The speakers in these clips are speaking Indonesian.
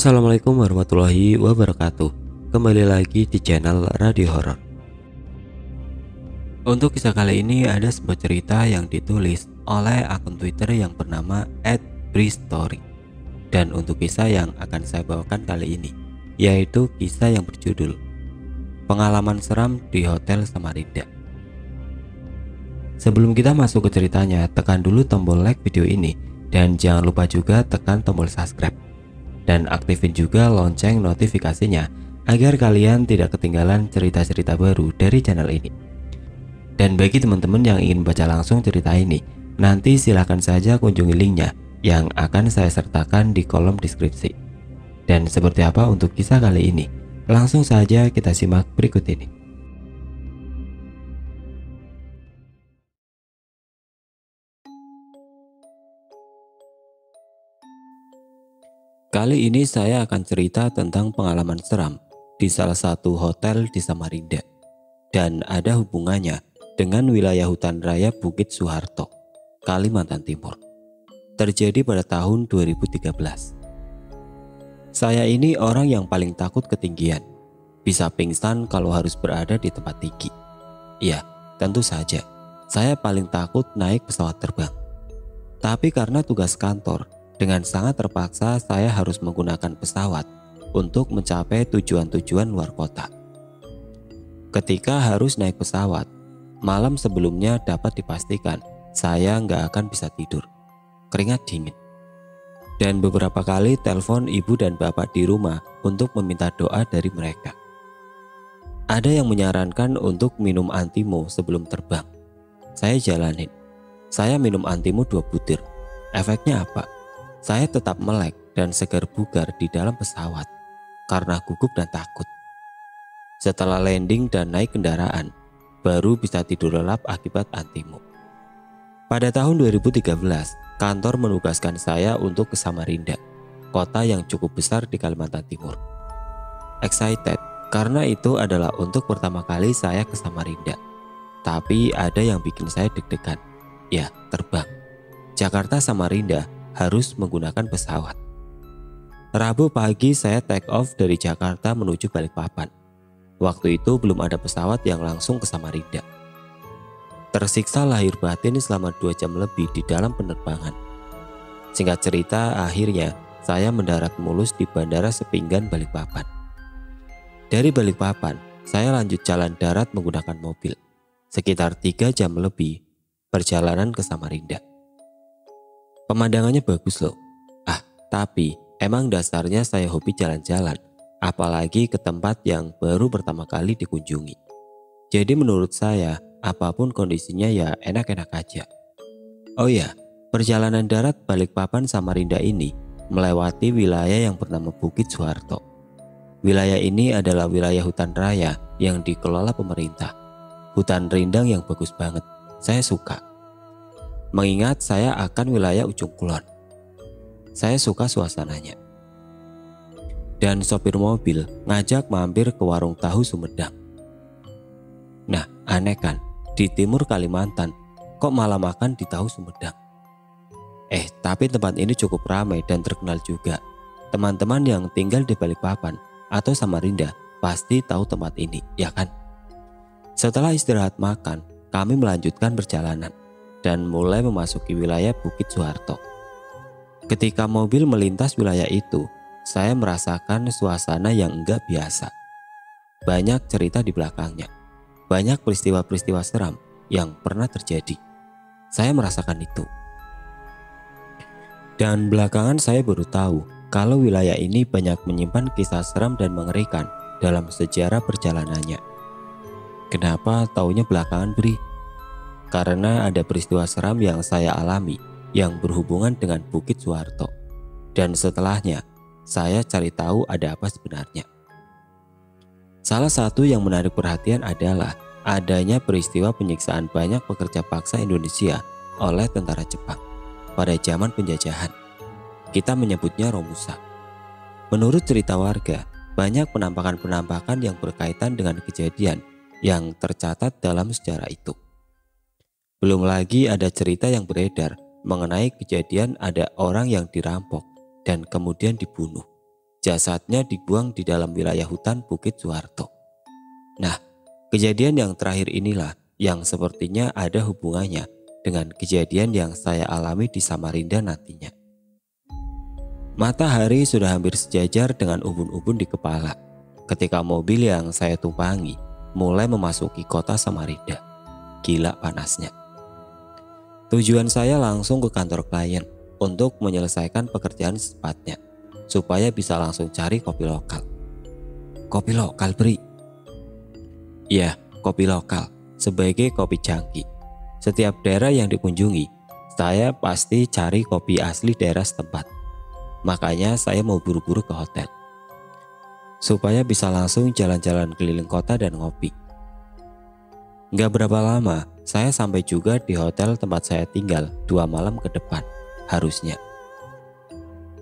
Assalamualaikum warahmatullahi wabarakatuh. Kembali lagi di channel Radio Horor. Untuk kisah kali ini ada sebuah cerita yang ditulis oleh akun Twitter yang bernama @bristory. Dan untuk kisah yang akan saya bawakan kali ini, yaitu kisah yang berjudul Pengalaman Seram di Hotel Samarinda. Sebelum kita masuk ke ceritanya, tekan dulu tombol like video ini dan jangan lupa juga tekan tombol subscribe. Dan aktifin juga lonceng notifikasinya agar kalian tidak ketinggalan cerita-cerita baru dari channel ini. Dan bagi teman-teman yang ingin baca langsung cerita ini, nanti silahkan saja kunjungi linknya yang akan saya sertakan di kolom deskripsi. Dan seperti apa untuk kisah kali ini? Langsung saja kita simak berikut ini. Kali ini saya akan cerita tentang pengalaman seram di salah satu hotel di Samarinda dan ada hubungannya dengan wilayah hutan raya Bukit Soeharto, Kalimantan Timur. Terjadi pada tahun 2013. Saya ini orang yang paling takut ketinggian, bisa pingsan kalau harus berada di tempat tinggi. Ya, tentu saja, saya paling takut naik pesawat terbang. Tapi karena tugas kantor, dengan sangat terpaksa saya harus menggunakan pesawat untuk mencapai tujuan-tujuan luar kota. Ketika harus naik pesawat, malam sebelumnya dapat dipastikan saya nggak akan bisa tidur. Keringat dingin. Dan beberapa kali telepon ibu dan bapak di rumah untuk meminta doa dari mereka. Ada yang menyarankan untuk minum antimo sebelum terbang. Saya jalanin. Saya minum antimo 2 butir. Efeknya apa? Saya tetap melek dan segar bugar di dalam pesawat karena gugup dan takut. Setelah landing dan naik kendaraan, baru bisa tidur lelap akibat antimo. Pada tahun 2013, kantor menugaskan saya untuk ke Samarinda, kota yang cukup besar di Kalimantan Timur. Excited karena itu adalah untuk pertama kali saya ke Samarinda. Tapi ada yang bikin saya deg-degan, ya terbang. Jakarta Samarinda harus menggunakan pesawat. Rabu pagi saya take off dari Jakarta menuju Balikpapan. Waktu itu belum ada pesawat yang langsung ke Samarinda. Tersiksa lahir batin selama 2 jam lebih di dalam penerbangan. Singkat cerita, akhirnya saya mendarat mulus di Bandara Sepinggan Balikpapan. Dari Balikpapan, saya lanjut jalan darat menggunakan mobil. Sekitar 3 jam lebih perjalanan ke Samarinda. Pemandangannya bagus loh. Tapi emang dasarnya saya hobi jalan-jalan, apalagi ke tempat yang baru pertama kali dikunjungi. Jadi menurut saya, apapun kondisinya ya enak-enak aja. Oh ya, perjalanan darat Balikpapan Samarinda ini melewati wilayah yang bernama Bukit Soeharto. Wilayah ini adalah wilayah hutan raya yang dikelola pemerintah. Hutan rindang yang bagus banget, saya suka. Mengingat saya akan wilayah ujung kulon. Saya suka suasananya. Dan sopir mobil ngajak mampir ke warung tahu Sumedang. Nah, aneh kan, di timur Kalimantan kok malah makan di tahu Sumedang. Tapi tempat ini cukup ramai dan terkenal juga. Teman-teman yang tinggal di Balikpapan atau Samarinda pasti tahu tempat ini, ya kan? Setelah istirahat makan, kami melanjutkan perjalanan dan mulai memasuki wilayah Bukit Soeharto. Ketika mobil melintas wilayah itu, saya merasakan suasana yang enggak biasa. Banyak cerita di belakangnya, banyak peristiwa-peristiwa seram yang pernah terjadi. Saya merasakan itu. Dan belakangan saya baru tahu kalau wilayah ini banyak menyimpan kisah seram dan mengerikan dalam sejarah perjalanannya. Kenapa taunya belakangan, Bri? Karena ada peristiwa seram yang saya alami yang berhubungan dengan Bukit Soeharto. Dan setelahnya, saya cari tahu ada apa sebenarnya. Salah satu yang menarik perhatian adalah adanya peristiwa penyiksaan banyak pekerja paksa Indonesia oleh tentara Jepang pada zaman penjajahan. Kita menyebutnya Romusa. Menurut cerita warga, banyak penampakan-penampakan yang berkaitan dengan kejadian yang tercatat dalam sejarah itu. Belum lagi ada cerita yang beredar mengenai kejadian ada orang yang dirampok dan kemudian dibunuh. jasadnya dibuang di dalam wilayah hutan Bukit Suharto. Nah, kejadian yang terakhir inilah yang sepertinya ada hubungannya dengan kejadian yang saya alami di Samarinda nantinya. Matahari sudah hampir sejajar dengan ubun-ubun di kepala ketika mobil yang saya tumpangi mulai memasuki kota Samarinda. Gila panasnya. Tujuan saya langsung ke kantor klien untuk menyelesaikan pekerjaan secepatnya supaya bisa langsung cari kopi lokal. Kopi lokal, Bri? Ya, kopi lokal sebagai kopi jangki. Setiap daerah yang dikunjungi, saya pasti cari kopi asli daerah setempat. Makanya saya mau buru-buru ke hotel supaya bisa langsung jalan-jalan keliling kota dan ngopi. Gak berapa lama, saya sampai juga di hotel tempat saya tinggal 2 malam ke depan, harusnya.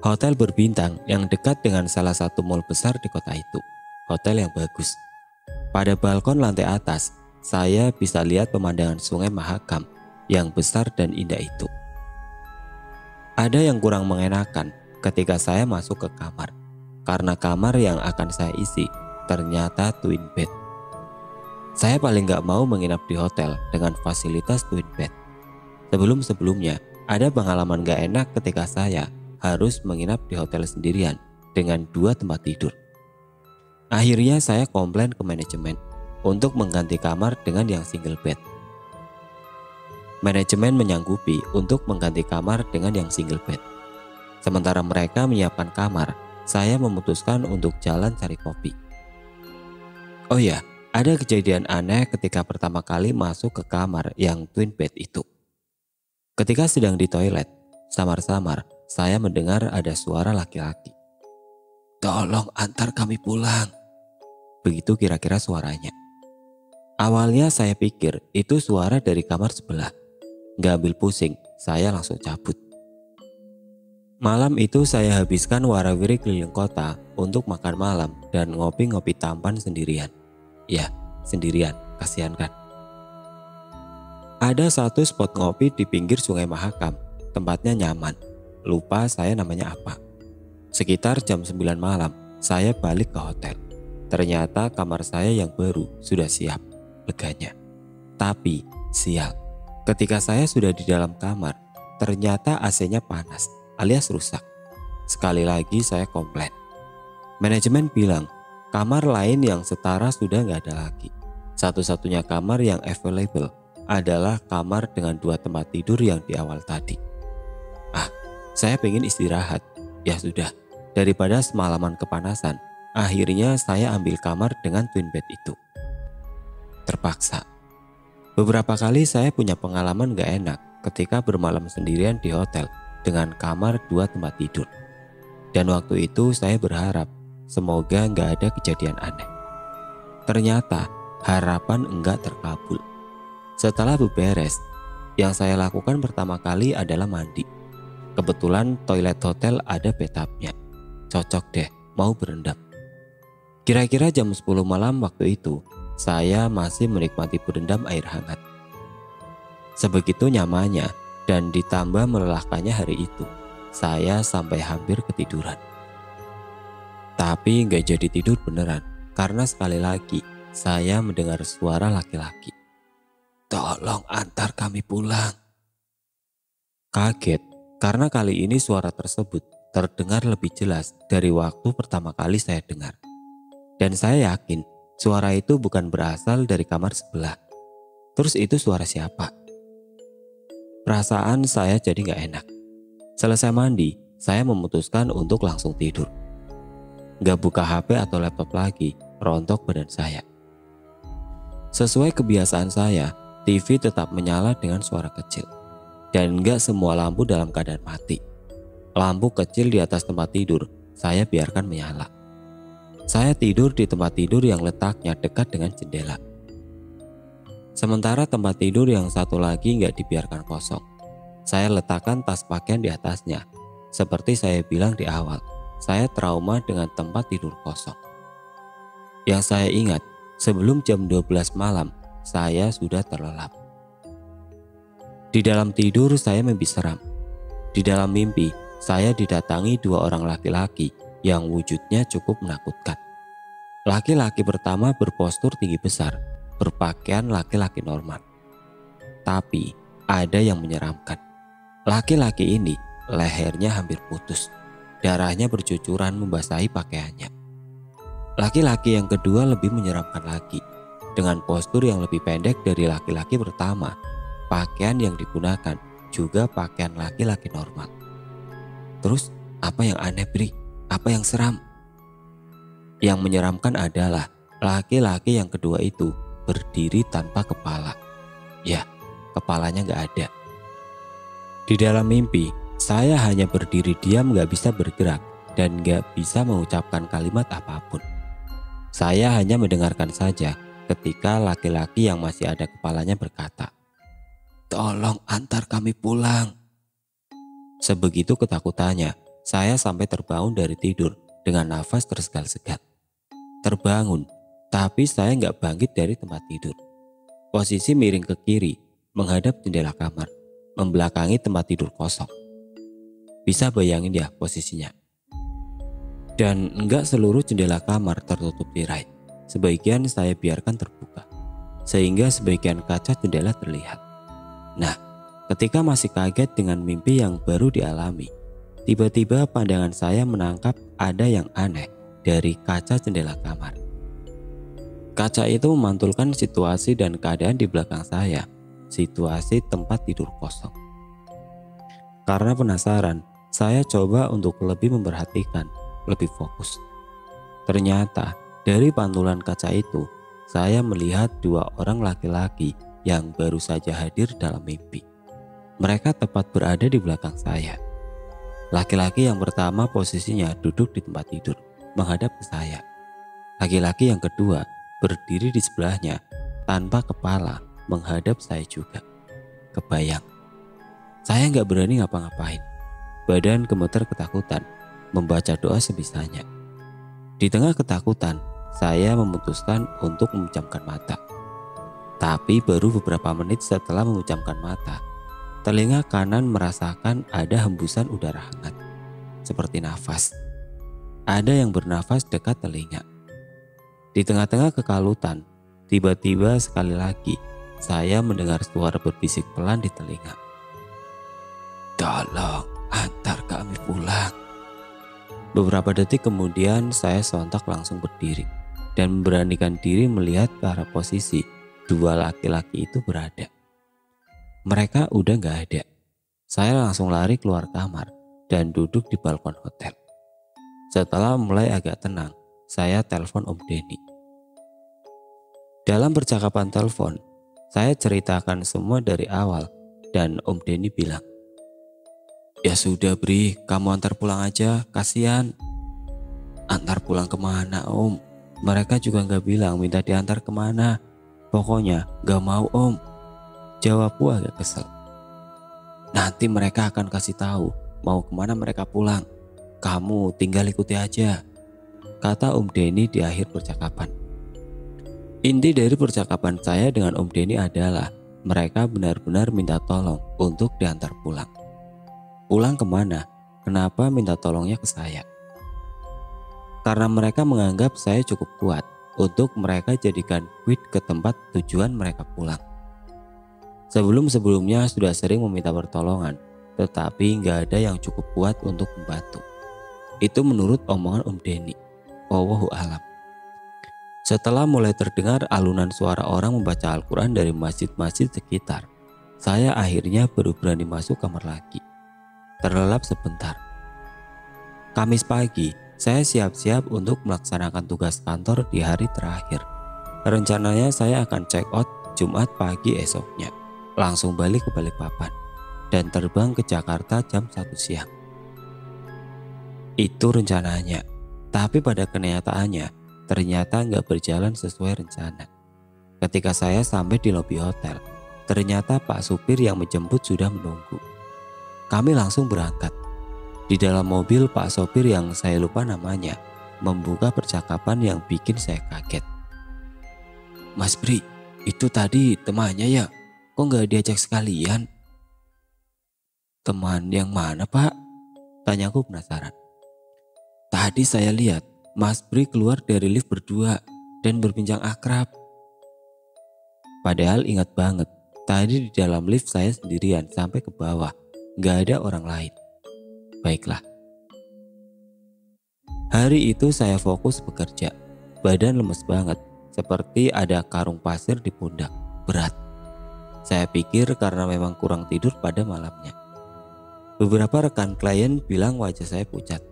Hotel berbintang yang dekat dengan salah satu mall besar di kota itu. Hotel yang bagus. Pada balkon lantai atas, saya bisa lihat pemandangan Sungai Mahakam yang besar dan indah itu. Ada yang kurang mengenakan ketika saya masuk ke kamar, karena kamar yang akan saya isi ternyata twin bed. Saya paling gak mau menginap di hotel dengan fasilitas twin bed. Sebelum-sebelumnya ada pengalaman gak enak ketika saya harus menginap di hotel sendirian dengan 2 tempat tidur. Akhirnya saya komplain ke manajemen untuk mengganti kamar dengan yang single bed. Manajemen menyanggupi untuk mengganti kamar dengan yang single bed. Sementara mereka menyiapkan kamar, saya memutuskan untuk jalan cari kopi. Oh ya, ada kejadian aneh ketika pertama kali masuk ke kamar yang twin bed itu. Ketika sedang di toilet, samar-samar saya mendengar ada suara laki-laki. "Tolong antar kami pulang." Begitu kira-kira suaranya. Awalnya saya pikir itu suara dari kamar sebelah. Gak ambil pusing, saya langsung cabut. Malam itu saya habiskan warawiri keliling kota untuk makan malam dan ngopi-ngopi tampan sendirian. Ya, sendirian, kasihan kan. Ada satu spot ngopi di pinggir Sungai Mahakam, tempatnya nyaman. Lupa saya namanya apa. Sekitar jam 9 malam, saya balik ke hotel. Ternyata kamar saya yang baru sudah siap, leganya. Tapi, sial, ketika saya sudah di dalam kamar, ternyata AC-nya panas alias rusak. Sekali lagi saya komplain. Manajemen bilang kamar lain yang setara sudah gak ada lagi. Satu-satunya kamar yang available adalah kamar dengan 2 tempat tidur yang di awal tadi. Saya pengen istirahat. Ya sudah, daripada semalaman kepanasan, akhirnya saya ambil kamar dengan twin bed itu. Terpaksa. Beberapa kali saya punya pengalaman gak enak ketika bermalam sendirian di hotel dengan kamar 2 tempat tidur. Dan waktu itu saya berharap semoga gak ada kejadian aneh. Ternyata harapan enggak terkabul. Setelah beberes, yang saya lakukan pertama kali adalah mandi. Kebetulan toilet hotel ada bathtubnya. Cocok deh, mau berendam. Kira-kira jam 10 malam waktu itu, saya masih menikmati berendam air hangat. Sebegitu nyamannya dan ditambah melelahkannya hari itu, saya sampai hampir ketiduran. Tapi gak jadi tidur beneran, karena sekali lagi saya mendengar suara laki-laki. "Tolong antar kami pulang." Kaget, karena kali ini suara tersebut terdengar lebih jelas dari waktu pertama kali saya dengar. Dan saya yakin suara itu bukan berasal dari kamar sebelah. Terus itu suara siapa? Perasaan saya jadi gak enak. Selesai mandi, saya memutuskan untuk langsung tidur. Gak buka HP atau laptop lagi, rontok badan saya. Sesuai kebiasaan saya, TV tetap menyala dengan suara kecil. Dan gak semua lampu dalam keadaan mati. Lampu kecil di atas tempat tidur, saya biarkan menyala. Saya tidur di tempat tidur yang letaknya dekat dengan jendela. Sementara tempat tidur yang satu lagi gak dibiarkan kosong. Saya letakkan tas pakaian di atasnya. Seperti saya bilang di awal, saya trauma dengan tempat tidur kosong. Yang saya ingat, sebelum jam 12 malam, saya sudah terlelap. Di dalam tidur saya mimpi seram. Di dalam mimpi, saya didatangi 2 orang laki-laki yang wujudnya cukup menakutkan. Laki-laki pertama berpostur tinggi besar, berpakaian laki-laki normal. Tapi ada yang menyeramkan. Laki-laki ini lehernya hampir putus, darahnya bercucuran membasahi pakaiannya. Laki-laki yang kedua lebih menyeramkan lagi, dengan postur yang lebih pendek dari laki-laki pertama. Pakaian yang digunakan juga pakaian laki-laki normal. Terus apa yang aneh, Bri? Apa yang seram? Yang menyeramkan adalah laki-laki yang kedua itu berdiri tanpa kepala. Ya, kepalanya gak ada. Di dalam mimpi, saya hanya berdiri diam, gak bisa bergerak dan gak bisa mengucapkan kalimat apapun. Saya hanya mendengarkan saja ketika laki-laki yang masih ada kepalanya berkata, "Tolong antar kami pulang." Sebegitu ketakutannya, saya sampai terbangun dari tidur dengan nafas tersegal-segal. Terbangun, tapi saya gak bangkit dari tempat tidur. Posisi miring ke kiri, menghadap jendela kamar, membelakangi tempat tidur kosong. Bisa bayangin ya posisinya. Dan enggak seluruh jendela kamar tertutup tirai. Sebagian saya biarkan terbuka, sehingga sebagian kaca jendela terlihat. Nah, ketika masih kaget dengan mimpi yang baru dialami, tiba-tiba pandangan saya menangkap ada yang aneh dari kaca jendela kamar. Kaca itu memantulkan situasi dan keadaan di belakang saya, situasi tempat tidur kosong. Karena penasaran, saya coba untuk lebih memperhatikan, lebih fokus. Ternyata dari pantulan kaca itu, saya melihat dua orang laki-laki yang baru saja hadir dalam mimpi. Mereka tepat berada di belakang saya. Laki-laki yang pertama posisinya duduk di tempat tidur, menghadap ke saya. Laki-laki yang kedua berdiri di sebelahnya, tanpa kepala, menghadap saya juga. Kebayang. Saya nggak berani ngapa-ngapain. Badan gemeter ketakutan, membaca doa sebisanya. Di tengah ketakutan, saya memutuskan untuk memejamkan mata. Tapi baru beberapa menit setelah memejamkan mata, telinga kanan merasakan ada hembusan udara hangat, seperti nafas. Ada yang bernafas dekat telinga. Di tengah-tengah kekalutan, tiba-tiba sekali lagi saya mendengar suara berbisik pelan di telinga. "Tolong antar kami pulang." Beberapa detik kemudian saya sontak langsung berdiri dan memberanikan diri melihat ke arah posisi dua laki-laki itu berada. Mereka udah gak ada. Saya langsung lari keluar kamar dan duduk di balkon hotel. Setelah mulai agak tenang, saya telepon Om Denny. Dalam percakapan telepon, saya ceritakan semua dari awal dan Om Denny bilang, "Ya sudah Bri, kamu antar pulang aja, kasihan." "Antar pulang kemana Om? Mereka juga gak bilang minta diantar kemana. Pokoknya gak mau Om," jawabku agak kesel. "Nanti mereka akan kasih tahu mau kemana mereka pulang. Kamu tinggal ikuti aja," kata Om Denny di akhir percakapan. Inti dari percakapan saya dengan Om Denny adalah mereka benar-benar minta tolong untuk diantar pulang. Pulang kemana? Kenapa minta tolongnya ke saya? Karena mereka menganggap saya cukup kuat untuk mereka jadikan quit ke tempat tujuan mereka pulang. Sebelum-sebelumnya sudah sering meminta pertolongan, tetapi nggak ada yang cukup kuat untuk membantu. Itu menurut omongan Om Denny. Wallahu alam. Setelah mulai terdengar alunan suara orang membaca Al-Quran dari masjid-masjid sekitar, saya akhirnya baru berani masuk kamar lagi. Terlelap sebentar. Kamis pagi, saya siap-siap untuk melaksanakan tugas kantor di hari terakhir. Rencananya saya akan check out Jumat pagi esoknya, langsung balik ke Balikpapan, dan terbang ke Jakarta jam 1 siang. Itu rencananya, tapi pada kenyataannya, ternyata nggak berjalan sesuai rencana. Ketika saya sampai di lobi hotel, ternyata Pak supir yang menjemput sudah menunggu. Kami langsung berangkat. Di dalam mobil, Pak sopir yang saya lupa namanya membuka percakapan yang bikin saya kaget. "Mas Bri, itu tadi temannya ya? Kok nggak diajak sekalian?" "Teman yang mana Pak?" tanyaku penasaran. Tadi saya lihat Mas Bri keluar dari lift berdua dan berbincang akrab. Padahal ingat banget, tadi di dalam lift saya sendirian sampai ke bawah, gak ada orang lain. Baiklah. Hari itu saya fokus bekerja, badan lemes banget, seperti ada karung pasir di pundak, berat. Saya pikir karena memang kurang tidur pada malamnya. Beberapa rekan klien bilang wajah saya pucat.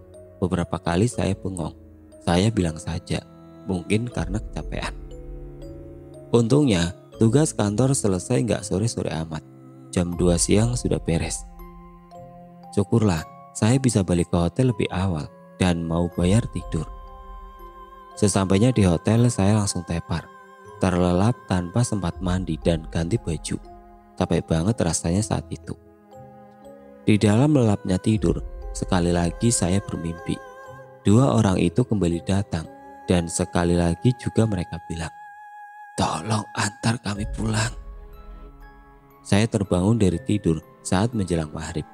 Beberapa kali saya bengong. Saya bilang saja, mungkin karena kecapean. Untungnya, tugas kantor selesai nggak sore-sore amat. Jam 2 siang sudah beres. Syukurlah, saya bisa balik ke hotel lebih awal dan mau bayar tidur. Sesampainya di hotel, saya langsung tepar. Terlelap tanpa sempat mandi dan ganti baju. Capek banget rasanya saat itu. Di dalam lelapnya tidur, sekali lagi saya bermimpi. Dua orang itu kembali datang dan sekali lagi juga mereka bilang, "Tolong antar kami pulang." Saya terbangun dari tidur saat menjelang maghrib.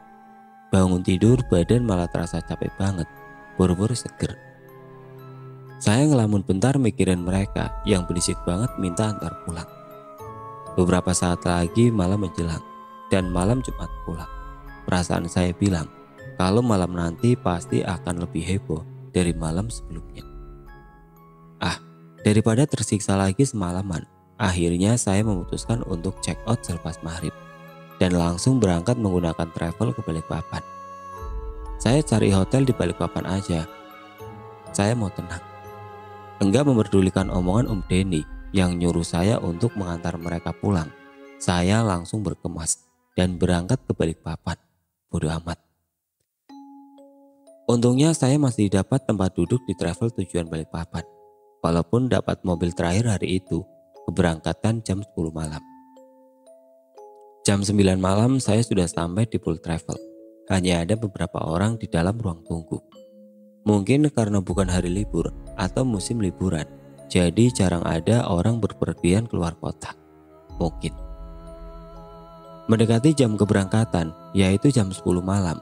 Bangun tidur badan malah terasa capek banget, buru-buru seger. Saya ngelamun bentar mikirin mereka yang berisik banget minta antar pulang. Beberapa saat lagi malam menjelang dan malam Jumat pula. Perasaan saya bilang kalau malam nanti pasti akan lebih heboh dari malam sebelumnya. Daripada tersiksa lagi semalaman, akhirnya saya memutuskan untuk check out selepas maghrib dan langsung berangkat menggunakan travel ke Balikpapan. Saya cari hotel di Balikpapan aja. Saya mau tenang. Enggak memperdulikan omongan Om Denny yang nyuruh saya untuk mengantar mereka pulang. Saya langsung berkemas dan berangkat ke Balikpapan. Bodoh amat. Untungnya saya masih dapat tempat duduk di travel tujuan Balikpapan. Walaupun dapat mobil terakhir hari itu, keberangkatan jam 10 malam. Jam 9 malam saya sudah sampai di pool travel. Hanya ada beberapa orang di dalam ruang tunggu. Mungkin karena bukan hari libur atau musim liburan, jadi jarang ada orang berpergian keluar kota. Mungkin. Mendekati jam keberangkatan, yaitu jam 10 malam,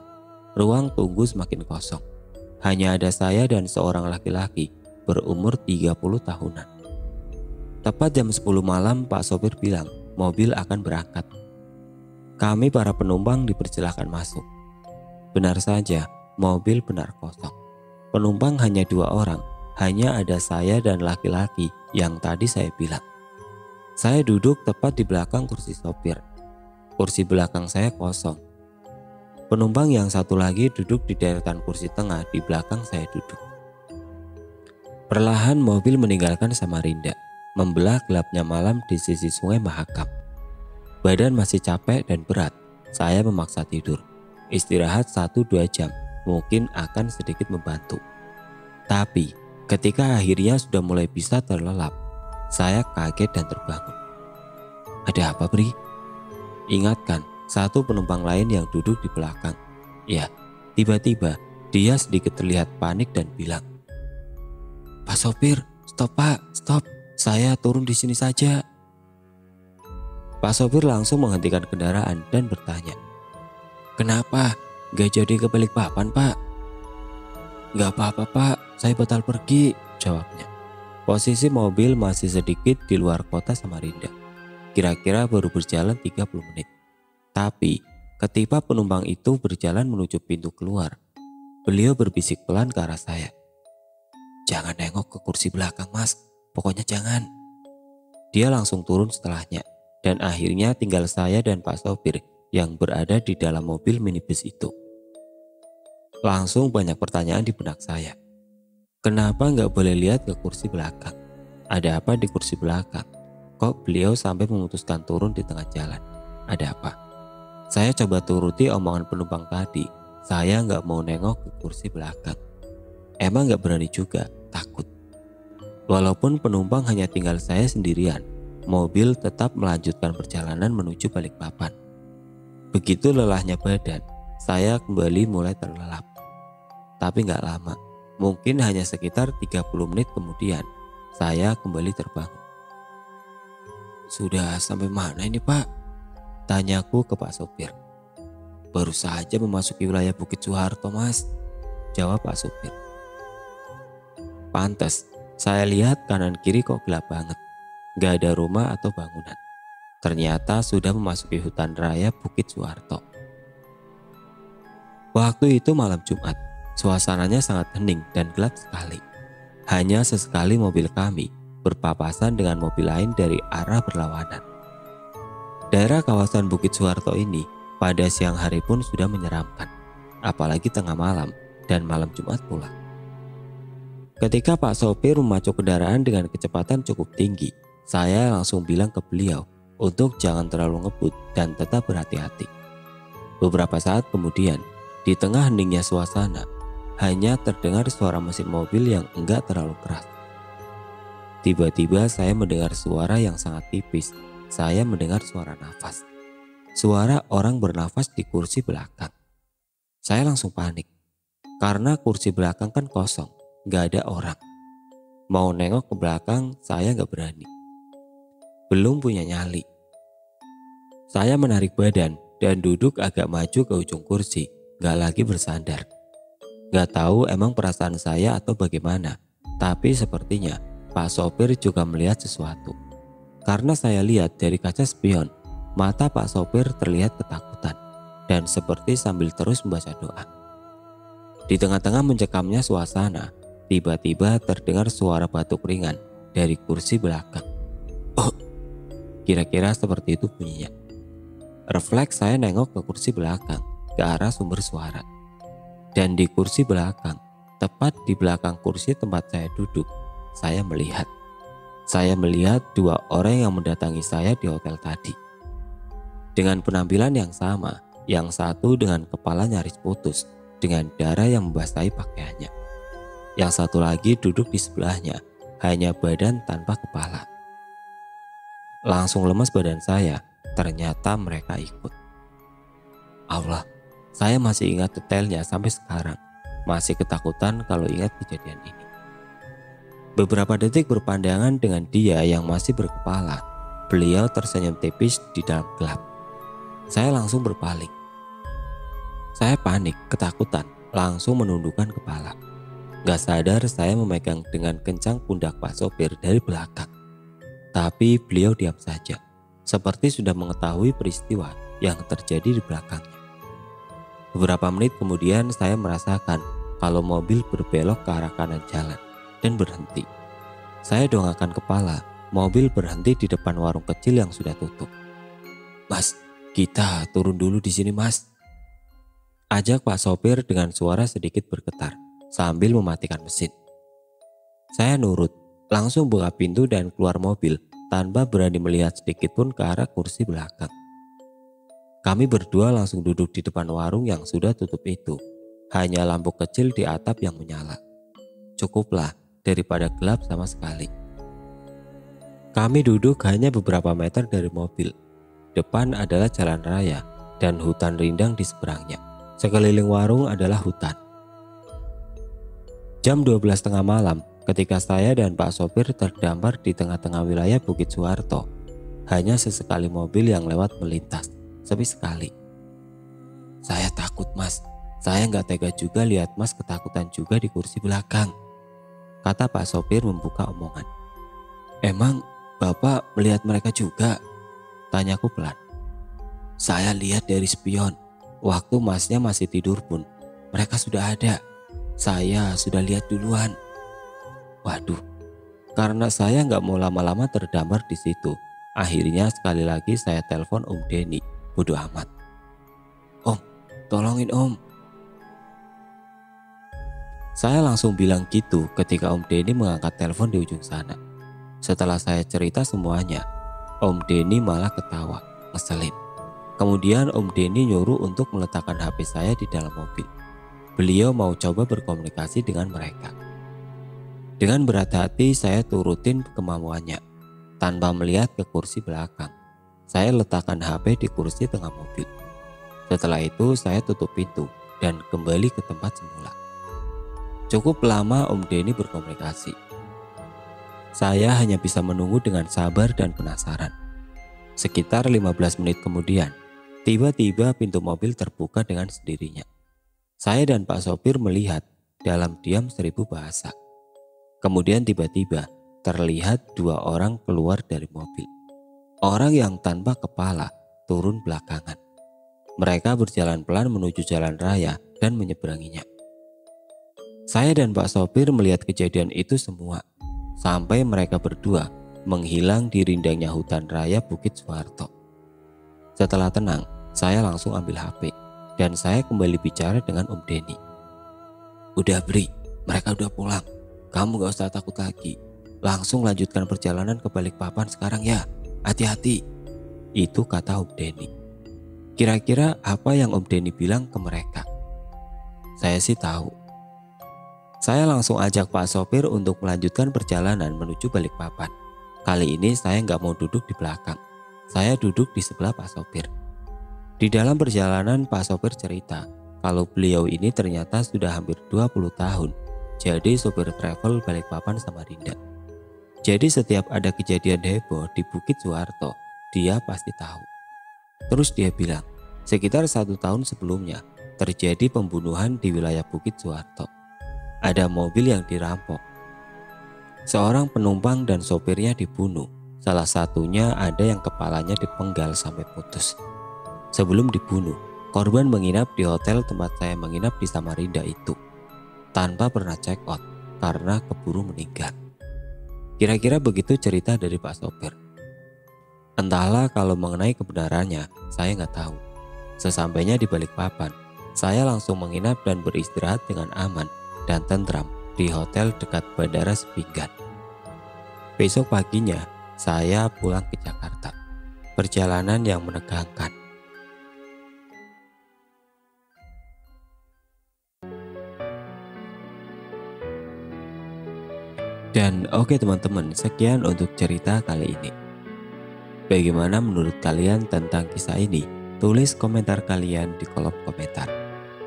ruang tunggu semakin kosong. Hanya ada saya dan seorang laki-laki berumur 30 tahunan. Tepat jam 10 malam Pak sopir bilang mobil akan berangkat. Kami para penumpang dipersilahkan masuk. Benar saja, mobil benar kosong. Penumpang hanya 2 orang, hanya ada saya dan laki-laki yang tadi saya bilang. Saya duduk tepat di belakang kursi sopir. Kursi belakang saya kosong. Penumpang yang satu lagi duduk di deretan kursi tengah di belakang saya duduk. Perlahan mobil meninggalkan Samarinda, membelah gelapnya malam di sisi Sungai Mahakam. Badan masih capek dan berat, saya memaksa tidur. Istirahat 1-2 jam. Mungkin akan sedikit membantu. Tapi ketika akhirnya sudah mulai bisa terlelap, saya kaget dan terbangun. Ada apa, Bri? Ingatkan satu penumpang lain yang duduk di belakang. Ya, tiba-tiba dia sedikit terlihat panik dan bilang, "Pak sopir, stop Pak, stop. Saya turun di sini saja." Pak sopir langsung menghentikan kendaraan dan bertanya, "Kenapa? Gak jadi ke Balikpapan, Pak?" "Gak apa-apa, Pak, saya batal pergi," jawabnya. Posisi mobil masih sedikit di luar kota Samarinda. Kira-kira baru berjalan 30 menit. Tapi ketika penumpang itu berjalan menuju pintu keluar, beliau berbisik pelan ke arah saya. "Jangan nengok ke kursi belakang, Mas. Pokoknya jangan." Dia langsung turun setelahnya. Dan akhirnya tinggal saya dan Pak sopir yang berada di dalam mobil minibus itu. Langsung banyak pertanyaan di benak saya. Kenapa nggak boleh lihat ke kursi belakang? Ada apa di kursi belakang? Kok beliau sampai memutuskan turun di tengah jalan? Ada apa? Saya coba turuti omongan penumpang tadi. Saya nggak mau nengok ke kursi belakang. Emang nggak berani juga, takut. Walaupun penumpang hanya tinggal saya sendirian, mobil tetap melanjutkan perjalanan menuju Balikpapan. Begitu lelahnya badan, saya kembali mulai terlelap. Tapi gak lama, mungkin hanya sekitar 30 menit kemudian, saya kembali terbangun. "Sudah sampai mana ini, Pak?" tanyaku ke Pak sopir. "Baru saja memasuki wilayah Bukit Soeharto, Mas," jawab Pak sopir. Pantes, saya lihat kanan kiri kok gelap banget. Gak ada rumah atau bangunan. Ternyata sudah memasuki hutan raya Bukit Suharto. Waktu itu malam Jumat, suasananya sangat hening dan gelap sekali. Hanya sesekali mobil kami berpapasan dengan mobil lain dari arah berlawanan. Daerah kawasan Bukit Suharto ini pada siang hari pun sudah menyeramkan, apalagi tengah malam dan malam Jumat pula. Ketika Pak sopir memacu kendaraan dengan kecepatan cukup tinggi, saya langsung bilang ke beliau untuk jangan terlalu ngebut dan tetap berhati-hati. Beberapa saat kemudian, di tengah heningnya suasana, hanya terdengar suara mesin mobil yang enggak terlalu keras. Tiba-tiba saya mendengar suara yang sangat tipis. Saya mendengar suara nafas. Suara orang bernafas di kursi belakang. Saya langsung panik. Karena kursi belakang kan kosong, gak ada orang. Mau nengok ke belakang, saya gak berani. Belum punya nyali. Saya menarik badan dan duduk agak maju ke ujung kursi, gak lagi bersandar. Gak tahu emang perasaan saya atau bagaimana, tapi sepertinya Pak sopir juga melihat sesuatu. Karena saya lihat dari kaca spion, mata Pak sopir terlihat ketakutan dan seperti sambil terus membaca doa. Di tengah-tengah mencekamnya suasana, tiba-tiba terdengar suara batuk ringan dari kursi belakang. Oh, kira-kira seperti itu bunyinya. Refleks saya nengok ke kursi belakang, ke arah sumber suara. Dan di kursi belakang, tepat di belakang kursi tempat saya duduk, saya melihat dua orang yang mendatangi saya di hotel tadi. Dengan penampilan yang sama, yang satu dengan kepala nyaris putus, dengan darah yang membasahi pakaiannya. Yang satu lagi duduk di sebelahnya, hanya badan tanpa kepala. Langsung lemas badan saya, ternyata mereka ikut. Allah, saya masih ingat detailnya sampai sekarang. Masih ketakutan kalau ingat kejadian ini. Beberapa detik berpandangan dengan dia yang masih berkepala. Beliau tersenyum tipis di dalam gelap. Saya langsung berpaling. Saya panik, ketakutan, langsung menundukkan kepala. Gak sadar saya memegang dengan kencang pundak Pak sopir dari belakang. Tapi beliau diam saja, seperti sudah mengetahui peristiwa yang terjadi di belakangnya. Beberapa menit kemudian saya merasakan kalau mobil berbelok ke arah kanan jalan dan berhenti. Saya dongakkan kepala, mobil berhenti di depan warung kecil yang sudah tutup. Mas, kita turun dulu di sini mas. Ajak Pak sopir dengan suara sedikit bergetar sambil mematikan mesin. Saya nurut, langsung buka pintu dan keluar mobil tanpa berani melihat sedikit pun ke arah kursi belakang. Kami berdua langsung duduk di depan warung yang sudah tutup itu. Hanya lampu kecil di atap yang menyala. Cukuplah daripada gelap sama sekali. Kami duduk hanya beberapa meter dari mobil. Depan adalah jalan raya dan hutan rindang di seberangnya. Sekeliling warung adalah hutan. Jam 12.30 malam ketika saya dan Pak sopir terdampar di tengah-tengah wilayah Bukit Suharto. Hanya sesekali mobil yang lewat melintas, sepi sekali. Saya takut mas. Saya nggak tega juga lihat mas ketakutan juga di kursi belakang, kata Pak sopir membuka omongan. Emang bapak melihat mereka juga? Tanyaku pelan. Saya lihat dari spion. Waktu masnya masih tidur pun mereka sudah ada. Saya sudah lihat duluan. Waduh, karena saya nggak mau lama-lama terdampar di situ. Akhirnya sekali lagi saya telepon Om Denny. Bodoh amat. Om, tolongin om. Saya langsung bilang gitu ketika Om Denny mengangkat telepon di ujung sana. Setelah saya cerita semuanya, Om Denny malah ketawa, ngeselin. Kemudian Om Denny nyuruh untuk meletakkan HP saya di dalam mobil. Beliau mau coba berkomunikasi dengan mereka. Dengan berat hati saya turutin kemauannya. Tanpa melihat ke kursi belakang, saya letakkan HP di kursi tengah mobil. Setelah itu saya tutup pintu dan kembali ke tempat semula. Cukup lama Om Denny berkomunikasi. Saya hanya bisa menunggu dengan sabar dan penasaran. Sekitar 15 menit kemudian, tiba-tiba pintu mobil terbuka dengan sendirinya. Saya dan Pak sopir melihat dalam diam 1000 bahasa. Kemudian tiba-tiba terlihat dua orang keluar dari mobil. Orang yang tanpa kepala turun belakangan. Mereka berjalan pelan menuju jalan raya dan menyeberanginya. Saya dan Pak sopir melihat kejadian itu semua, sampai mereka berdua menghilang di rindangnya hutan raya Bukit Suharto. Setelah tenang, saya langsung ambil HP dan saya kembali bicara dengan Om Denny. Udah Bri, mereka udah pulang. Kamu gak usah takut lagi. Langsung lanjutkan perjalanan ke Balikpapan sekarang ya. Hati-hati. Itu kata Om Denny. Kira-kira apa yang Om Denny bilang ke mereka? Saya sih tahu. Saya langsung ajak Pak sopir untuk melanjutkan perjalanan menuju Balikpapan. Kali ini saya nggak mau duduk di belakang. Saya duduk di sebelah Pak sopir. Di dalam perjalanan Pak sopir cerita kalau beliau ini ternyata sudah hampir 20 tahun jadi sopir travel Balikpapan Samarinda. Jadi setiap ada kejadian heboh di Bukit Suharto, dia pasti tahu. Terus dia bilang, sekitar 1 tahun sebelumnya terjadi pembunuhan di wilayah Bukit Suharto. Ada mobil yang dirampok. Seorang penumpang dan sopirnya dibunuh. Salah satunya ada yang kepalanya dipenggal sampai putus. Sebelum dibunuh, korban menginap di hotel tempat saya menginap di Samarinda itu. Tanpa pernah check out karena keburu meninggal. Kira-kira begitu cerita dari Pak sopir. Entahlah kalau mengenai kebenarannya, saya nggak tahu. Sesampainya di Balikpapan, saya langsung menginap dan beristirahat dengan aman dan tentram di hotel dekat Bandara Sepinggan. Besok paginya, saya pulang ke Jakarta. Perjalanan yang menegangkan. Dan oke teman-teman, sekian untuk cerita kali ini. Bagaimana menurut kalian tentang kisah ini? Tulis komentar kalian di kolom komentar.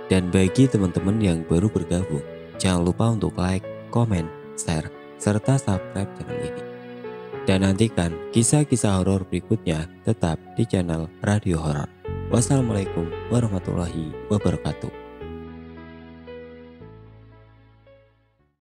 Dan bagi teman-teman yang baru bergabung, jangan lupa untuk like, komen, share, serta subscribe channel ini. Dan nantikan kisah-kisah horor berikutnya tetap di channel Radio Horor. Wassalamualaikum warahmatullahi wabarakatuh.